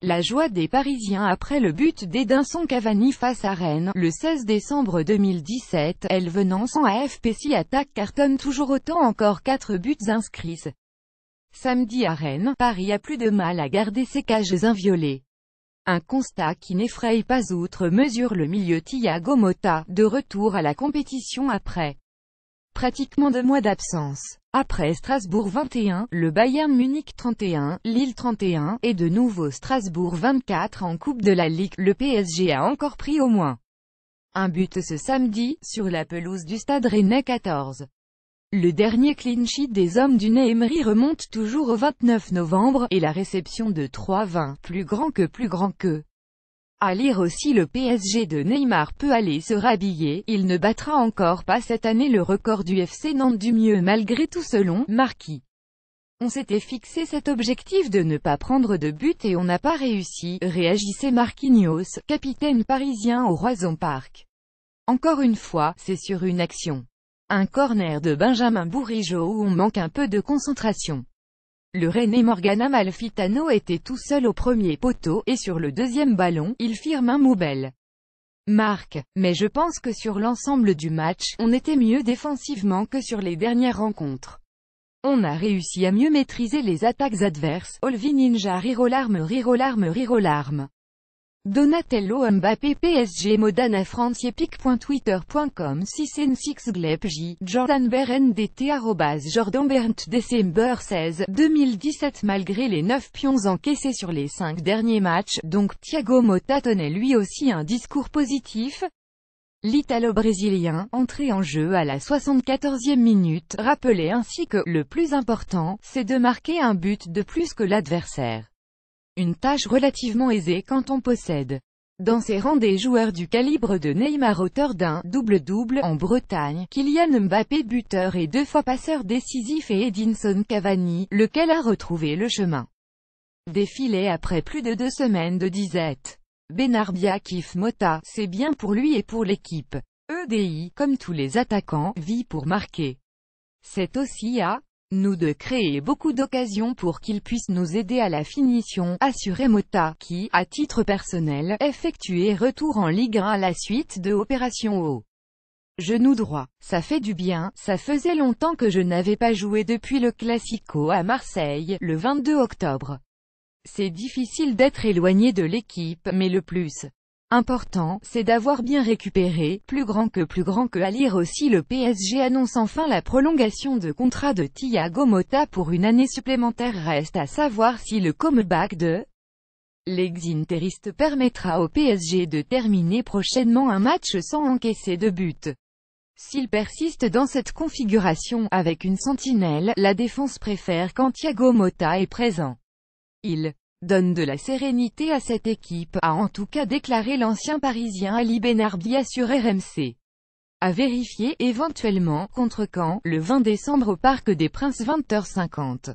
La joie des Parisiens après le but d'Edinson Cavani face à Rennes, le 16 décembre 2017, venant sans AFP si attaque cartonne toujours autant encore 4 buts inscrits. Samedi à Rennes, Paris a plus de mal à garder ses cages inviolées. Un constat qui n'effraie pas outre mesure le milieu Thiago Motta, de retour à la compétition après pratiquement 2 mois d'absence. Après Strasbourg 21, le Bayern Munich 31, Lille 31, et de nouveau Strasbourg 24 en Coupe de la Ligue, le PSG a encore pris au moins un but ce samedi, sur la pelouse du Stade Rennais 14. Le dernier clean sheet des hommes d'Unai Emery remonte toujours au 29 novembre, et la réception de 3-20, plus grand que. À lire aussi le PSG de Neymar peut aller se rhabiller, il ne battra encore pas cette année le record du FC Nantes du mieux malgré tout selon Marquis. On s'était fixé cet objectif de ne pas prendre de but et on n'a pas réussi, réagissait Marquinhos, capitaine parisien au Roison Park. Encore une fois, c'est sur une action. Un corner de Benjamin Bourigeaud où on manque un peu de concentration. Le Rennais Morgan Amalfitano était tout seul au premier poteau, et sur le deuxième ballon, il Firmin Moubel marque. Mais je pense que sur l'ensemble du match, on était mieux défensivement que sur les dernières rencontres. On a réussi à mieux maîtriser les attaques adverses. Olvi Ninja rirolarme. Donatello Mbappé PSG Modana franciepic.twitter.com 6n6 glepj Jordan Beren DT Jordan Berndt December 16 2017. Malgré les 9 pions encaissés sur les 5 derniers matchs, donc Thiago Motta tenait lui aussi un discours positif. L'Italo-Brésilien, entré en jeu à la 74e minute, rappelait ainsi que « le plus important, c'est de marquer un but de plus que l'adversaire. Une tâche relativement aisée quand on possède dans ses rangs des joueurs du calibre de Neymar, auteur d'un double-double en Bretagne, Kylian Mbappé buteur et 2 fois passeur décisif, et Edinson Cavani, lequel a retrouvé le chemin des filets après plus de 2 semaines de disette. Benarbia kiffe Motta, c'est bien pour lui et pour l'équipe. EDI, comme tous les attaquants, vit pour marquer. C'est aussi à nous de créer beaucoup d'occasions pour qu'il puisse nous aider à la finition, assurait Motta, qui, à titre personnel, effectuait retour en Ligue 1 à la suite de opération au genou droit. Ça fait du bien, ça faisait longtemps que je n'avais pas joué depuis le Classico à Marseille, le 22 octobre. C'est difficile d'être éloigné de l'équipe, mais le plus important, c'est d'avoir bien récupéré, plus grand que. À lire aussi le PSG annonce enfin la prolongation de contrat de Thiago Motta pour une année supplémentaire. Reste à savoir si le comeback de l'ex-interiste permettra au PSG de terminer prochainement un match sans encaisser de but. S'il persiste dans cette configuration, avec une sentinelle, la défense préfère quand Thiago Motta est présent. Il donne de la sérénité à cette équipe, a en tout cas déclaré l'ancien Parisien Ali Benarbia sur RMC. À vérifier, éventuellement, contre Caen, le 20 décembre au Parc des Princes 20h50.